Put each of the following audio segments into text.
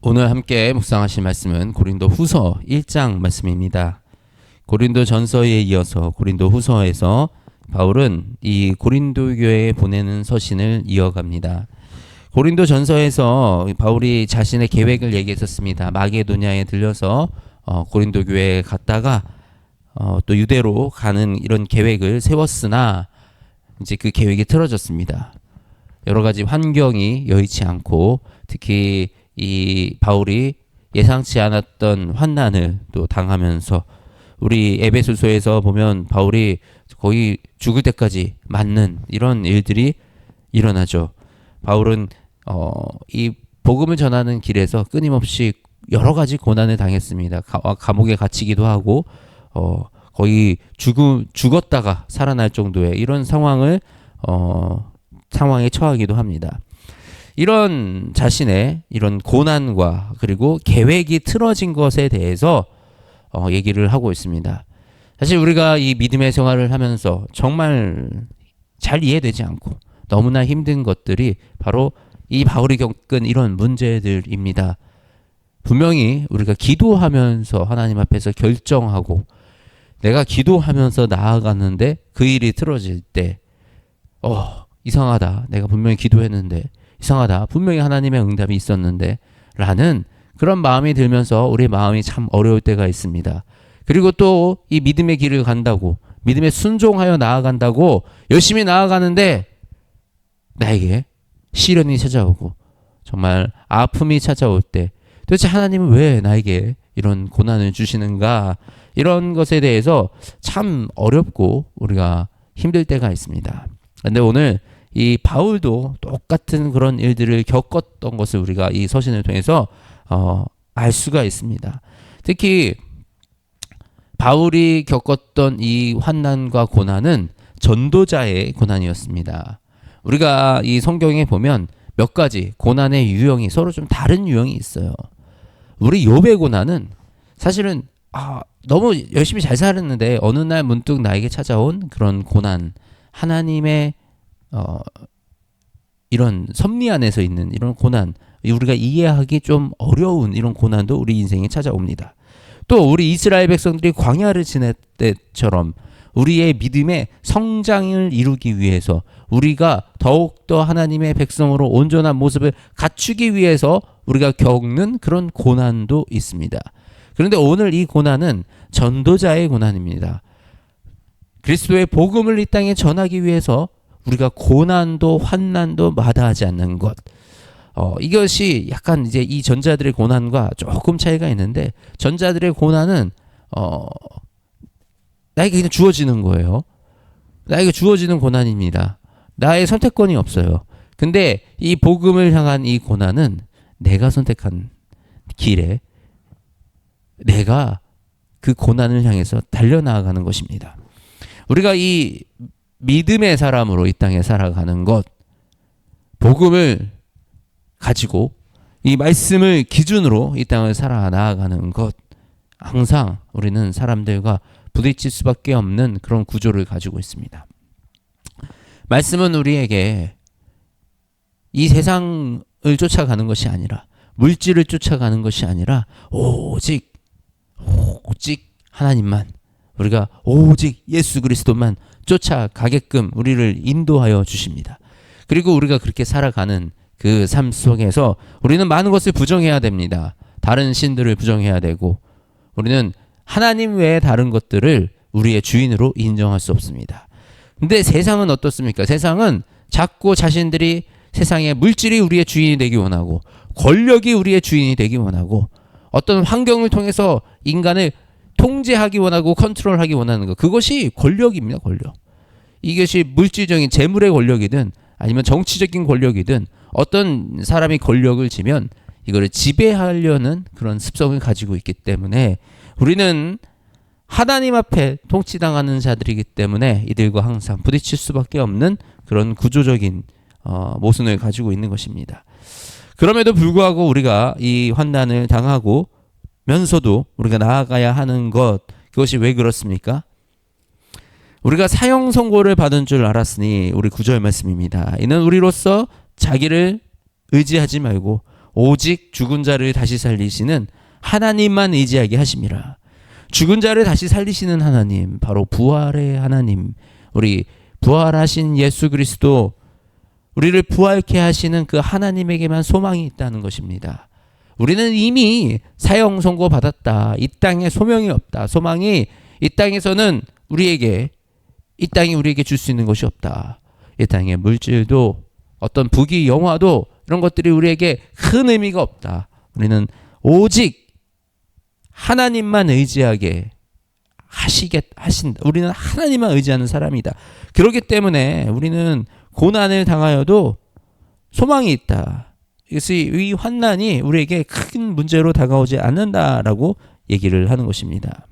오늘 함께 묵상하실 말씀은 고린도 후서 1장 말씀입니다. 고린도 전서에 이어서 고린도 후서에서 바울은 이 고린도 교회에 보내는 서신을 이어갑니다. 고린도 전서에서 바울이 자신의 계획을 얘기했었습니다. 마게도냐에 들려서 고린도 교회에 갔다가 또 유대로 가는 이런 계획을 세웠으나 이제 그 계획이 틀어졌습니다. 여러 가지 환경이 여의치 않고 특히 이 바울이 예상치 않았던 환난을 또 당하면서 우리 에베소서에서 보면 바울이 거의 죽을 때까지 맞는 이런 일들이 일어나죠. 바울은 이 복음을 전하는 길에서 끊임없이 여러 가지 고난을 당했습니다. 감옥에 갇히기도 하고 거의 죽었다가 살아날 정도의 이런 상황에 처하기도 합니다. 이런 자신의 이런 고난과 그리고 계획이 틀어진 것에 대해서 얘기를 하고 있습니다. 사실 우리가 이 믿음의 생활을 하면서 정말 잘 이해되지 않고 너무나 힘든 것들이 바로 이 바울이 겪은 이런 문제들입니다. 분명히 우리가 기도하면서 하나님 앞에서 결정하고 내가 기도하면서 나아가는데 그 일이 틀어질 때 이상하다. 내가 분명히 기도했는데 이상하다. 분명히 하나님의 응답이 있었는데 라는 그런 마음이 들면서 우리 마음이 참 어려울 때가 있습니다. 그리고 또 이 믿음의 길을 간다고 믿음에 순종하여 나아간다고 열심히 나아가는데 나에게 시련이 찾아오고 정말 아픔이 찾아올 때 도대체 하나님은 왜 나에게 이런 고난을 주시는가 이런 것에 대해서 참 어렵고 우리가 힘들 때가 있습니다. 그런데 오늘 이 바울도 똑같은 그런 일들을 겪었던 것을 우리가 이 서신을 통해서 알 수가 있습니다. 특히 바울이 겪었던 이 환난과 고난은 전도자의 고난이었습니다. 우리가 이 성경에 보면 몇 가지 고난의 유형이 서로 좀 다른 유형이 있어요. 우리 욥의 고난은 사실은 너무 열심히 잘 살았는데 어느 날 문득 나에게 찾아온 그런 고난, 하나님의 이런 섭리 안에서 있는 이런 고난, 우리가 이해하기 좀 어려운 이런 고난도 우리 인생에 찾아옵니다. 또 우리 이스라엘 백성들이 광야를 지낼 때처럼 우리의 믿음의 성장을 이루기 위해서 우리가 더욱더 하나님의 백성으로 온전한 모습을 갖추기 위해서 우리가 겪는 그런 고난도 있습니다. 그런데 오늘 이 고난은 전도자의 고난입니다. 그리스도의 복음을 이 땅에 전하기 위해서 우리가 고난도 환난도 마다하지 않는 것. 이것이 약간 이제 이 전자들의 고난과 조금 차이가 있는데 전자들의 고난은 나에게 그냥 주어지는 거예요. 나에게 주어지는 고난입니다. 나의 선택권이 없어요. 근데 이 복음을 향한 이 고난은 내가 선택한 길에 내가 그 고난을 향해서 달려나가는 것입니다. 우리가 이 믿음의 사람으로 이 땅에 살아가는 것, 복음을 가지고 이 말씀을 기준으로 이 땅을 살아나가는 것, 항상 우리는 사람들과 부딪힐 수밖에 없는 그런 구조를 가지고 있습니다. 말씀은 우리에게 이 세상을 쫓아가는 것이 아니라 물질을 쫓아가는 것이 아니라 오직 하나님만 우리가 오직 예수 그리스도만 쫓아가게끔 우리를 인도하여 주십니다. 그리고 우리가 그렇게 살아가는 그 삶 속에서 우리는 많은 것을 부정해야 됩니다. 다른 신들을 부정해야 되고 우리는 하나님 외에 다른 것들을 우리의 주인으로 인정할 수 없습니다. 근데 세상은 어떻습니까? 세상은 자꾸 자신들이 세상의 물질이 우리의 주인이 되기 원하고 권력이 우리의 주인이 되기 원하고 어떤 환경을 통해서 인간을 통제하기 원하고 컨트롤하기 원하는 것. 그것이 권력입니다. 권력. 이것이 물질적인 재물의 권력이든 아니면 정치적인 권력이든 어떤 사람이 권력을 쥐면 이거를 지배하려는 그런 습성을 가지고 있기 때문에 우리는 하나님 앞에 통치당하는 자들이기 때문에 이들과 항상 부딪힐 수밖에 없는 그런 구조적인 모순을 가지고 있는 것입니다. 그럼에도 불구하고 우리가 이 환난을 당하고 면서도 우리가 나아가야 하는 것, 그것이 왜 그렇습니까? 우리가 사형 선고를 받은 줄 알았으니 우리 9절 말씀입니다. 이는 우리로서 자기를 의지하지 말고 오직 죽은 자를 다시 살리시는 하나님만 의지하게 하심이라. 죽은 자를 다시 살리시는 하나님, 바로 부활의 하나님, 우리 부활하신 예수 그리스도, 우리를 부활케 하시는 그 하나님에게만 소망이 있다는 것입니다. 우리는 이미 사형 선고 받았다. 이 땅에 소명이 없다. 소망이 이 땅에서는 이 땅이 우리에게 줄 수 있는 것이 없다. 이 땅의 물질도 어떤 부귀 영화도 이런 것들이 우리에게 큰 의미가 없다. 우리는 오직 하나님만 의지하게 하신다. 우리는 하나님만 의지하는 사람이다. 그렇기 때문에 우리는 고난을 당하여도 소망이 있다. 그래서 이 환난이 우리에게 큰 문제로 다가오지 않는다라고 얘기를 하는 것입니다.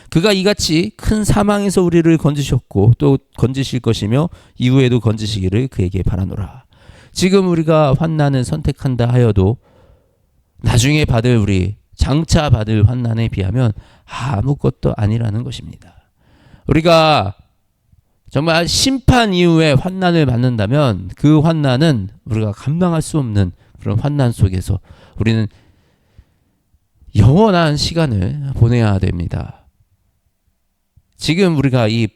그가 이같이 큰 사망에서 우리를 건지셨고 또 건지실 것이며 이후에도 건지시기를 그에게 바라노라. 지금 우리가 환난을 선택한다 하여도 나중에 장차 받을 환난에 비하면 아무것도 아니라는 것입니다. 우리가 정말 심판 이후에 환난을 받는다면 그 환난은 우리가 감당할 수 없는 그런 환난 속에서 우리는 영원한 시간을 보내야 됩니다. 지금 우리가 이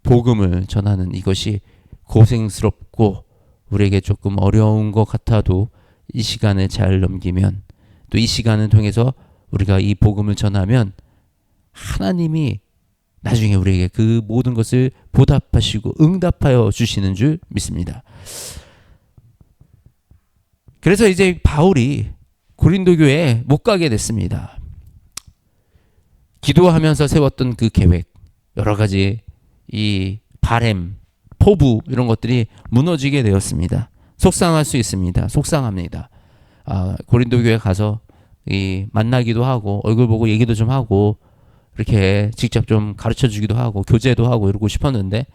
복음을 전하는 이것이 고생스럽고 우리에게 조금 어려운 것 같아도 이 시간을 잘 넘기면 또 이 시간을 통해서 우리가 이 복음을 전하면 하나님이 나중에 우리에게 그 모든 것을 보답하시고 응답하여 주시는 줄 믿습니다. 그래서 이제 바울이 고린도 교회에 못 가게 됐습니다. 기도하면서 세웠던 그 계획, 여러 가지 이 바램, 포부 이런 것들이 무너지게 되었습니다. 속상할 수 있습니다. 속상합니다. 고린도 교회 가서 만나기도 하고 얼굴 보고 얘기도 좀 하고 이렇게 직접 좀 가르쳐 주기도 하고 교제도 하고 이러고 싶었는데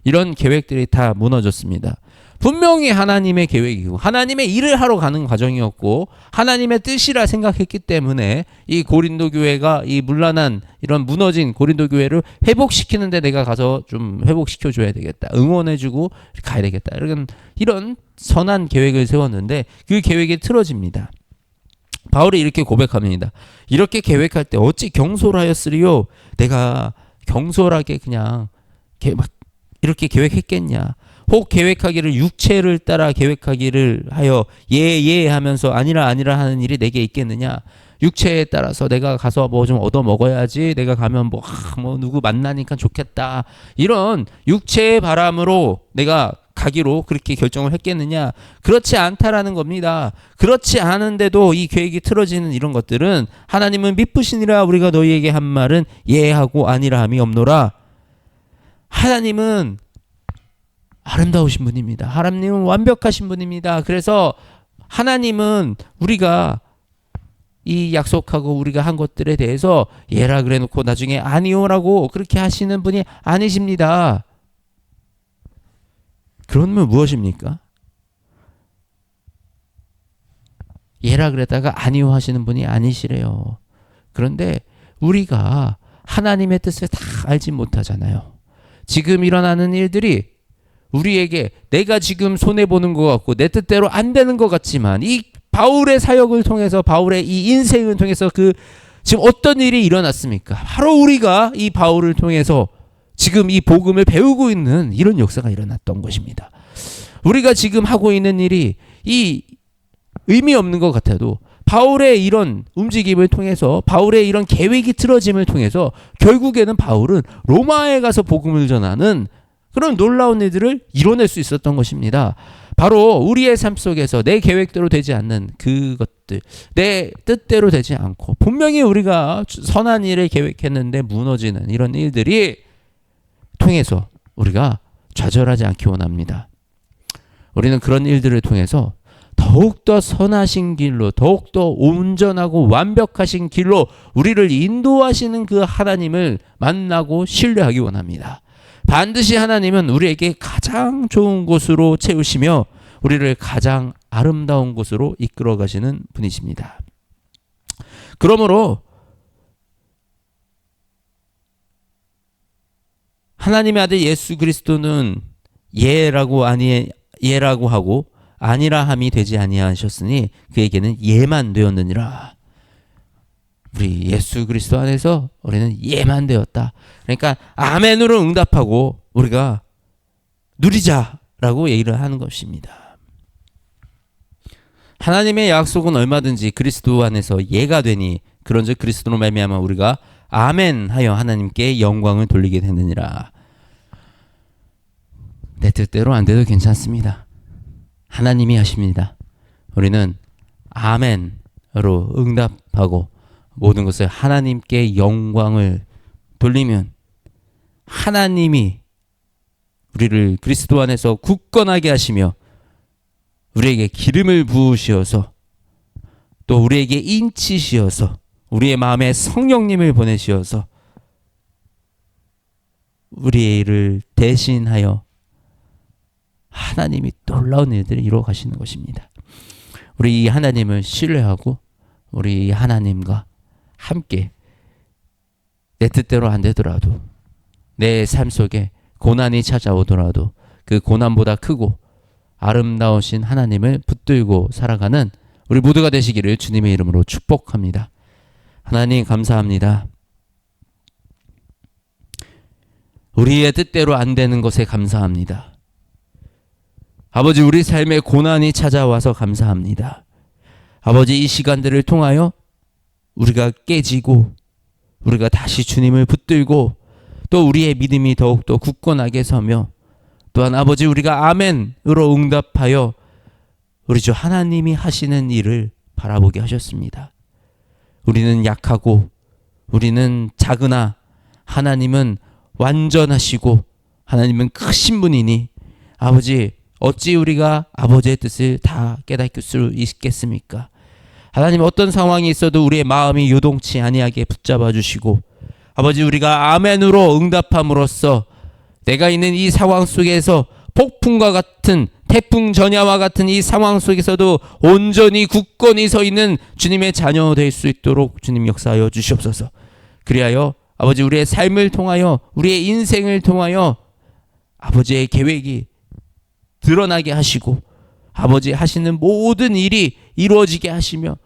이런 계획들이 다 무너졌습니다. 분명히 하나님의 계획이고 하나님의 일을 하러 가는 과정이었고 하나님의 뜻이라 생각했기 때문에 이 고린도 교회가 이 문란한 이런 무너진 고린도 교회를 회복시키는데 내가 가서 좀 회복시켜 줘야 되겠다. 응원해 주고 가야 되겠다. 이런 선한 계획을 세웠는데 그 계획이 틀어집니다. 바울이 이렇게 고백합니다. 이렇게 계획할 때 어찌 경솔하였으리요? 내가 경솔하게 그냥 이렇게 계획했겠냐? 혹 계획하기를 육체를 따라 계획하기를 하여 예 하면서 아니라 하는 일이 내게 있겠느냐? 육체에 따라서 내가 가서 뭐 좀 얻어 먹어야지. 내가 가면 뭐 누구 만나니까 좋겠다. 이런 육체의 바람으로 내가 가기로 그렇게 결정을 했겠느냐? 그렇지 않다라는 겁니다. 그렇지 않은데도 이 계획이 틀어지는 이런 것들은 하나님은 미쁘시니라 우리가 너희에게 한 말은 예 하고 아니라 함이 없노라. 하나님은 아름다우신 분입니다. 하나님은 완벽하신 분입니다. 그래서 하나님은 우리가 이 약속하고 우리가 한 것들에 대해서 예라 그래 놓고 나중에 아니오라고 그렇게 하시는 분이 아니십니다. 그러면 무엇입니까? 예라 그랬다가 아니오 하시는 분이 아니시래요. 그런데 우리가 하나님의 뜻을 다 알지 못하잖아요. 지금 일어나는 일들이 우리에게 내가 지금 손해보는 것 같고 내 뜻대로 안 되는 것 같지만 이 바울의 사역을 통해서 바울의 이 인생을 통해서 지금 어떤 일이 일어났습니까? 바로 우리가 이 바울을 통해서 지금 이 복음을 배우고 있는 이런 역사가 일어났던 것입니다. 우리가 지금 하고 있는 일이 이 의미 없는 것 같아도 바울의 이런 움직임을 통해서 바울의 이런 계획이 틀어짐을 통해서 결국에는 바울은 로마에 가서 복음을 전하는 그런 놀라운 일들을 이뤄낼 수 있었던 것입니다. 바로 우리의 삶 속에서 내 계획대로 되지 않는 그것들, 내 뜻대로 되지 않고 분명히 우리가 선한 일을 계획했는데 무너지는 이런 일들이 통해서 우리가 좌절하지 않기 원합니다. 우리는 그런 일들을 통해서 더욱더 선하신 길로, 더욱더 온전하고 완벽하신 길로 우리를 인도하시는 그 하나님을 만나고 신뢰하기 원합니다. 반드시 하나님은 우리에게 가장 좋은 곳으로 채우시며 우리를 가장 아름다운 곳으로 이끌어 가시는 분이십니다. 그러므로 하나님의 아들 예수 그리스도는 예라고 하고 아니라 함이 되지 아니하셨으니 그에게는 예만 되었느니라. 우리 예수 그리스도 안에서 우리는 예만 되었다. 그러니까 아멘으로 응답하고 우리가 누리자라고 얘기를 하는 것입니다. 하나님의 약속은 얼마든지 그리스도 안에서 예가 되니 그런즉 그리스도로 말미암아 우리가 아멘하여 하나님께 영광을 돌리게 되느니라. 내 뜻대로 안 돼도 괜찮습니다. 하나님이 하십니다. 우리는 아멘으로 응답하고 모든 것을 하나님께 영광을 돌리면 하나님이 우리를 그리스도 안에서 굳건하게 하시며 우리에게 기름을 부으시어서 또 우리에게 인치시어서 우리의 마음에 성령님을 보내시어서 우리를 대신하여 하나님이 놀라운 일들을 이루어 가시는 것입니다. 우리 이 하나님을 신뢰하고 우리 이 하나님과 함께 내 뜻대로 안 되더라도 내 삶 속에 고난이 찾아오더라도 그 고난보다 크고 아름다우신 하나님을 붙들고 살아가는 우리 모두가 되시기를 주님의 이름으로 축복합니다. 하나님 감사합니다. 우리의 뜻대로 안 되는 것에 감사합니다. 아버지, 우리 삶에 고난이 찾아와서 감사합니다. 아버지, 이 시간들을 통하여 우리가 깨지고 우리가 다시 주님을 붙들고 또 우리의 믿음이 더욱더 굳건하게 서며 또한 아버지, 우리가 아멘으로 응답하여 우리 주 하나님이 하시는 일을 바라보게 하셨습니다. 우리는 약하고 우리는 작으나 하나님은 완전하시고 하나님은 크신 분이니 아버지, 어찌 우리가 아버지의 뜻을 다 깨닫을 수 있겠습니까? 하나님, 어떤 상황이 있어도 우리의 마음이 요동치 아니하게 붙잡아 주시고 아버지, 우리가 아멘으로 응답함으로써 내가 있는 이 상황 속에서 폭풍과 같은 태풍 전야와 같은 이 상황 속에서도 온전히 굳건히 서 있는 주님의 자녀 될 수 있도록 주님 역사하여 주시옵소서. 그리하여 아버지, 우리의 삶을 통하여 우리의 인생을 통하여 아버지의 계획이 드러나게 하시고 아버지 하시는 모든 일이 이루어지게 하시며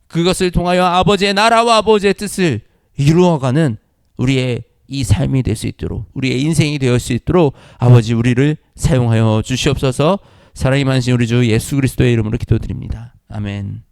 그것을 통하여 아버지의 나라와 아버지의 뜻을 이루어가는 우리의 이 삶이 될 수 있도록 우리의 인생이 되을 수 있도록 아버지 우리를 사용하여 주시옵소서. 사랑이 많으신 우리 주 예수 그리스도의 이름으로 기도드립니다. 아멘.